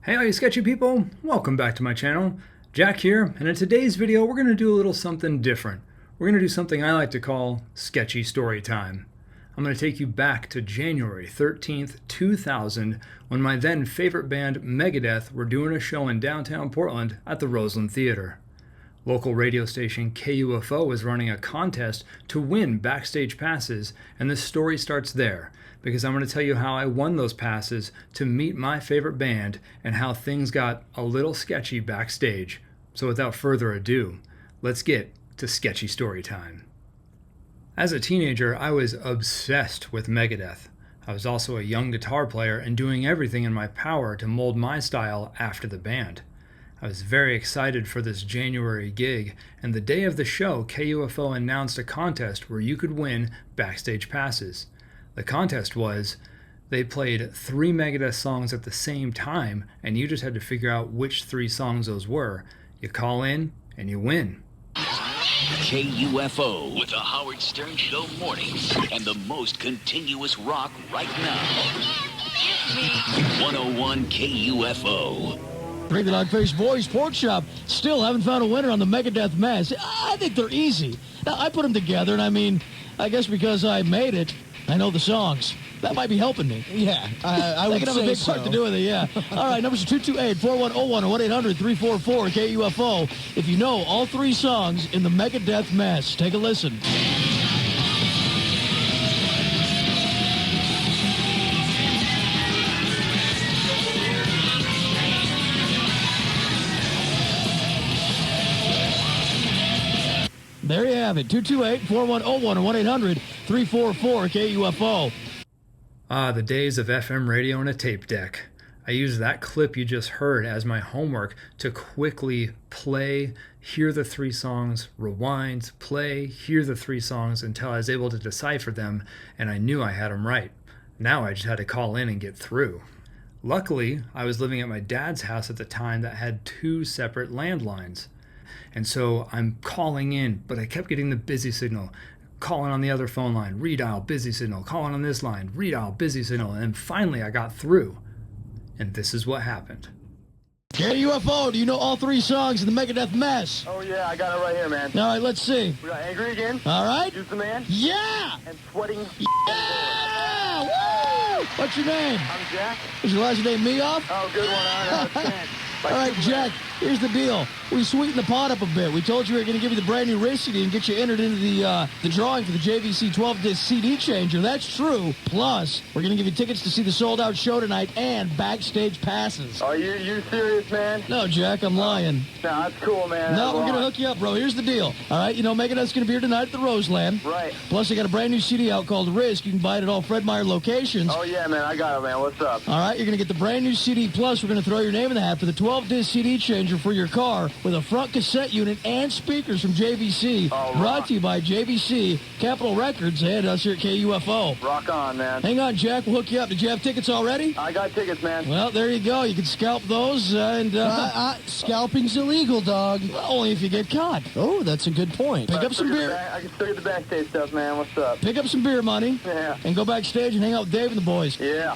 Hey all you sketchy people, welcome back to my channel. Jack here, and in today's video we're going to do a little something different. We're going to do something I like to call Sketchy Story Time. I'm going to take you back to January 13th, 2000, when my then favorite band Megadeth were doing a show in downtown Portland at the Roseland Theater. Local radio station KUFO was running a contest to win backstage passes, and this story starts there, because I'm going to tell you how I won those passes to meet my favorite band and how things got a little sketchy backstage. So without further ado, let's get to Sketchy Story Time. As a teenager, I was obsessed with Megadeth. I was also a young guitar player and doing everything in my power to mold my style after the band. I was very excited for this January gig, and the day of the show, KUFO announced a contest where you could win backstage passes. The contest was, they played 3 Megadeth songs at the same time, and you just had to figure out which 3 songs those were. You call in, and you win. KUFO with the Howard Stern Show mornings and the most continuous rock right now. 101 KUFO. Bring the Dog-Faced Boys Pork Shop still haven't found a winner on the Megadeth mess. I think they're easy. Now, I put them together, and I guess because I made it, I know the songs. That might be helping me. Yeah, I would say so. They can have a big part to do with it, yeah. All right, numbers are 228-4101 or 1-800-344-KUFO. If you know all 3 songs in the Megadeth mess, take a listen. There you have it, 228-4101 or 1-800-344-KUFO. Ah, the days of FM radio and a tape deck. I used that clip you just heard as my homework to quickly play, hear the 3 songs, rewind, play, hear the 3 songs until I was able to decipher them, and I knew I had them right. Now I just had to call in and get through. Luckily, I was living at my dad's house at the time that had 2 separate landlines. And so I'm calling in, but I kept getting the busy signal. Calling on the other phone line, redial, busy signal. Calling on this line, redial, busy signal. And finally I got through. And this is what happened. KUFO, do you know all 3 songs in the Megadeth mess? Oh, yeah, I got it right here, man. All right, let's see. We got Angry Again. All right. Use the Man. Yeah! And Sweating. Yeah! Woo! What's your name? I'm Jack. Is your last name Meoff? Oh, good one. I know. All right, Jack, here's the deal. We sweetened the pot up a bit. We told you we were going to give you the brand new race CD and get you entered into the drawing for the JVC 12-disc CD changer. That's true. Plus, we're going to give you tickets to see the sold-out show tonight and backstage passes. Are you serious, man? No, Jack, I'm lying. No, that's cool, man. No, we're going to hook you up, bro. Here's the deal. All right, you know Megadeth's going to be here tonight at the Roseland. Right. Plus, they got a brand new CD out called Risk. You can buy it at all Fred Meyer locations. Oh, yeah, man. I got it, man. What's up? All right, you're going to get the brand new CD. Plus, we're going to throw your name in the hat for the 12-disc CD changer for your car with a front cassette unit and speakers from JVC. Oh, brought to you by JVC, Capitol Records, and us here at KUFO. Rock on, man. Hang on, Jack. We'll hook you up. Did you have tickets already? I got tickets, man. Well, there you go. You can scalp those, and... Scalping's illegal, dog. only if you get caught. Oh, that's a good point. Pick up some beer. I can still get the backstage stuff, man. What's up? Pick up some beer money. Yeah. And go backstage and hang out with Dave and the boys. Yeah.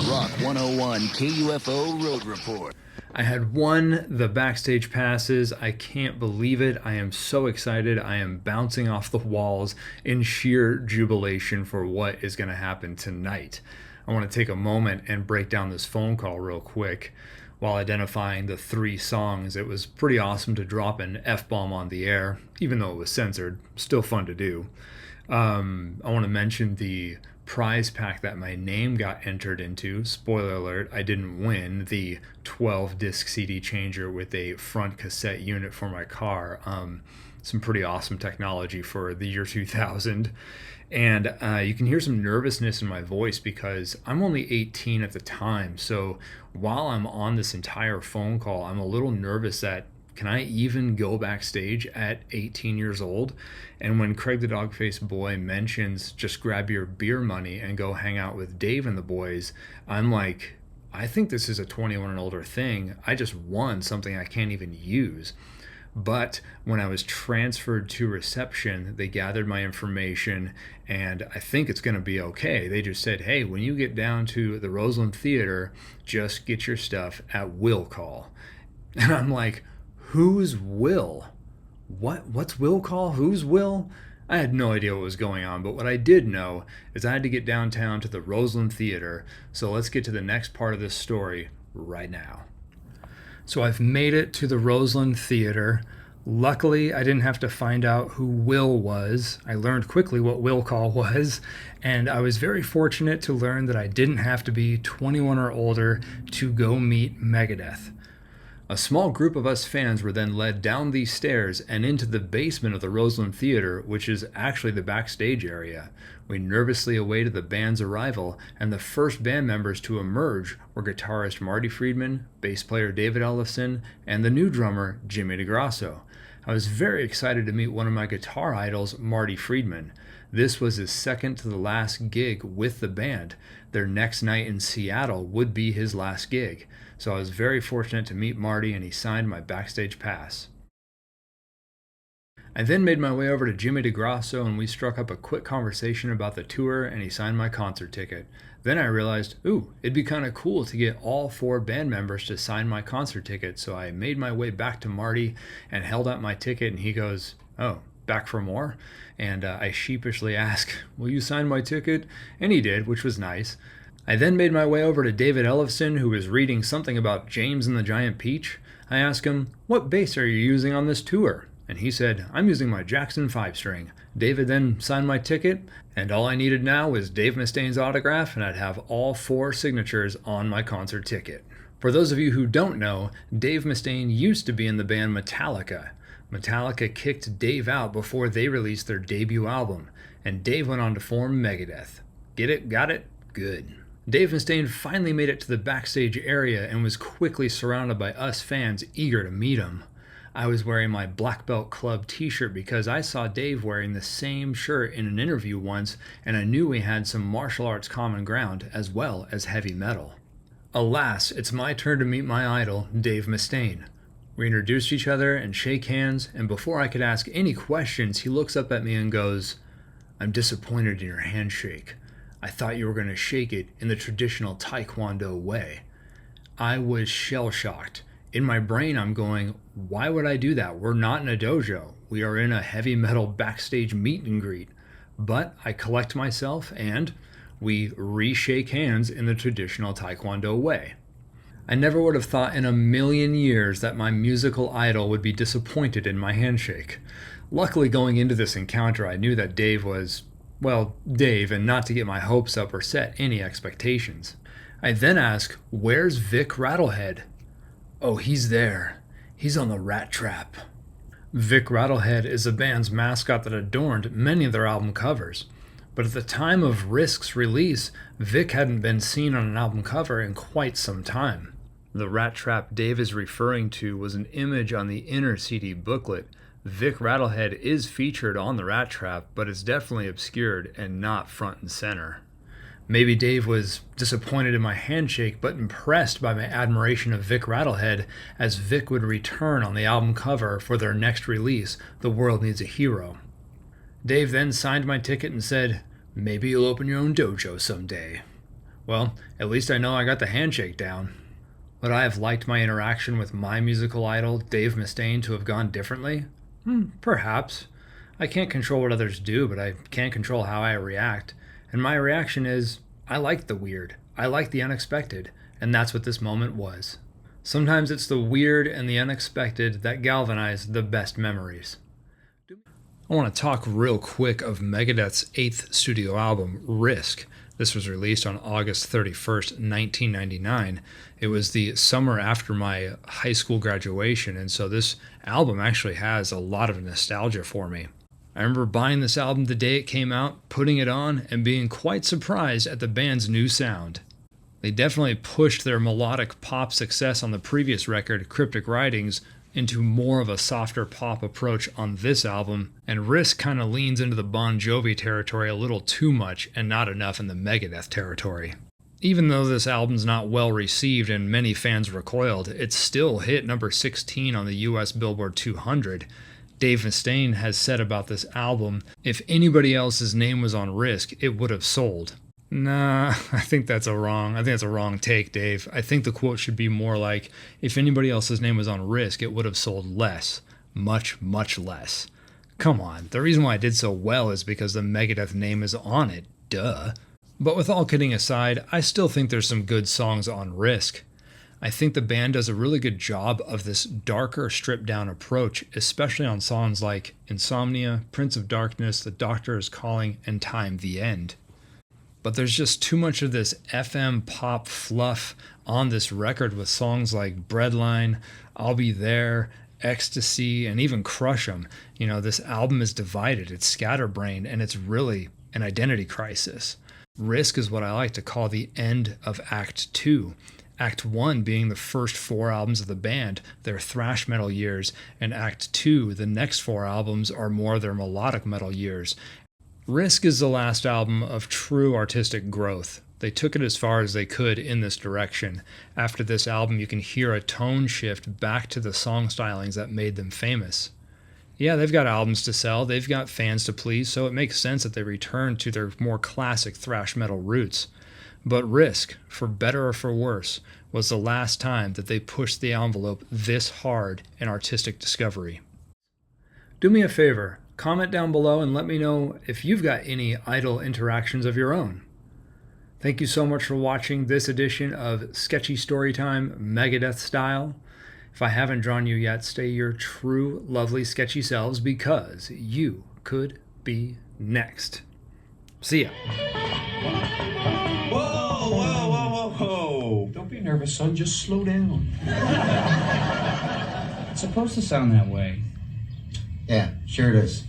Rock 101 KUFO Road Report. I had won the backstage passes. I can't believe it. I am so excited. I am bouncing off the walls in sheer jubilation for what is going to happen tonight. I want to take a moment and break down this phone call real quick. While identifying the 3 songs, it was pretty awesome to drop an F-bomb on the air, even though it was censored. Still fun to do. I want to mention the prize pack that my name got entered into. Spoiler alert, I didn't win the 12-disc CD changer with a front cassette unit for my car. Some pretty awesome technology for the year 2000. And you can hear some nervousness in my voice because I'm only 18 at the time. So while I'm on this entire phone call, I'm a little nervous that can I even go backstage at 18 years old? And when Craig the Dog-Faced Boy mentions just grab your beer money and go hang out with Dave and the boys, I'm like, I think this is a 21 and older thing. I just won something I can't even use. But when I was transferred to reception, they gathered my information, and I think it's going to be okay. They just said, hey, when you get down to the Roseland Theater, just get your stuff at will call. And I'm like, who's Will? What's will call? Who's Will? I had no idea what was going on, but what I did know is I had to get downtown to the Roseland Theater, so let's get to the next part of this story right now. So I've made it to the Roseland Theater. Luckily, I didn't have to find out who Will was. I learned quickly what will call was, and I was very fortunate to learn that I didn't have to be 21 or older to go meet Megadeth. A small group of us fans were then led down these stairs and into the basement of the Roseland Theater, which is actually the backstage area. We nervously awaited the band's arrival, and the first band members to emerge were guitarist Marty Friedman, bass player David Ellefson, and the new drummer Jimmy DeGrasso. I was very excited to meet one of my guitar idols, Marty Friedman. This was his second to the last gig with the band. Their next night in Seattle would be his last gig. So I was very fortunate to meet Marty, and he signed my backstage pass. I then made my way over to Jimmy DeGrasso, and we struck up a quick conversation about the tour, and he signed my concert ticket. Then I realized, it'd be kind of cool to get all 4 band members to sign my concert ticket, so I made my way back to Marty and held out my ticket, and he goes, "Oh, back for more?" And I sheepishly asked, "Will you sign my ticket?" And he did, which was nice. I then made my way over to David Ellefson, who was reading something about James and the Giant Peach. I asked him, "What bass are you using on this tour?" And he said, "I'm using my Jackson 5-string. David then signed my ticket, and all I needed now was Dave Mustaine's autograph, and I'd have all 4 signatures on my concert ticket. For those of you who don't know, Dave Mustaine used to be in the band Metallica. Metallica kicked Dave out before they released their debut album, and Dave went on to form Megadeth. Get it? Got it? Good. Dave Mustaine finally made it to the backstage area and was quickly surrounded by us fans eager to meet him. I was wearing my Black Belt Club t-shirt because I saw Dave wearing the same shirt in an interview once, and I knew we had some martial arts common ground as well as heavy metal. Alas, it's my turn to meet my idol, Dave Mustaine. We introduced each other and shake hands, and before I could ask any questions, he looks up at me and goes, "I'm disappointed in your handshake. I thought you were going to shake it in the traditional Taekwondo way." I was shell-shocked. In my brain, I'm going, why would I do that? We're not in a dojo. We are in a heavy metal backstage meet and greet. But I collect myself and we re-shake hands in the traditional Taekwondo way. I never would have thought in a million years that my musical idol would be disappointed in my handshake. Luckily, going into this encounter, I knew that Dave was, well, Dave, and not to get my hopes up or set any expectations. I then ask, "Where's Vic Rattlehead?" "Oh, he's there. He's on the Rat Trap." Vic Rattlehead is the band's mascot that adorned many of their album covers. But at the time of Risk's release, Vic hadn't been seen on an album cover in quite some time. The Rat Trap Dave is referring to was an image on the inner CD booklet. Vic Rattlehead is featured on the Rat Trap, but it's definitely obscured and not front and center. Maybe Dave was disappointed in my handshake, but impressed by my admiration of Vic Rattlehead, as Vic would return on the album cover for their next release, The World Needs a Hero. Dave then signed my ticket and said, "Maybe you'll open your own dojo someday." Well, at least I know I got the handshake down. Would I have liked my interaction with my musical idol, Dave Mustaine, to have gone differently? Perhaps. I can't control what others do, but I can control how I react. And my reaction is, I like the weird. I like the unexpected. And that's what this moment was. Sometimes it's the weird and the unexpected that galvanize the best memories. I want to talk real quick of Megadeth's 8th studio album, Risk. This was released on August 31st, 1999. It was the summer after my high school graduation, and so this album actually has a lot of nostalgia for me. I remember buying this album the day it came out, putting it on, and being quite surprised at the band's new sound. They definitely pushed their melodic pop success on the previous record, Cryptic Writings, into more of a softer pop approach on this album, and Risk kind of leans into the Bon Jovi territory a little too much and not enough in the Megadeth territory. Even though this album's not well received and many fans recoiled, it still hit number 16 on the US Billboard 200. Dave Mustaine has said about this album, if anybody else's name was on Risk, it would have sold. Nah, I think that's a wrong take, Dave. I think the quote should be more like, if anybody else's name was on Risk, it would have sold less. Much, much less. Come on, the reason why it did so well is because the Megadeth name is on it, duh. But with all kidding aside, I still think there's some good songs on Risk. I think the band does a really good job of this darker, stripped-down approach, especially on songs like Insomnia, Prince of Darkness, The Doctor is Calling, and Time the End. But there's just too much of this FM pop fluff on this record with songs like Breadline, I'll Be There, Ecstasy, and even Crush 'Em. You know, this album is divided, it's scatterbrained, and it's really an identity crisis. Risk is what I like to call the end of Act 2. Act 1 being the first 4 albums of the band, their thrash metal years, and Act 2, the next 4 albums, are more their melodic metal years. Risk is the last album of true artistic growth. They took it as far as they could in this direction. After this album, you can hear a tone shift back to the song stylings that made them famous. Yeah, they've got albums to sell, they've got fans to please, so it makes sense that they return to their more classic thrash metal roots. But Risk, for better or for worse, was the last time that they pushed the envelope this hard in artistic discovery. Do me a favor, comment down below and let me know if you've got any idol interactions of your own. Thank you so much for watching this edition of Sketchy Story Time, Megadeth style. If I haven't drawn you yet, stay your true, lovely, sketchy selves because you could be next. See ya. Whoa. Don't be nervous, son. Just slow down. It's supposed to sound that way. Yeah, sure it is.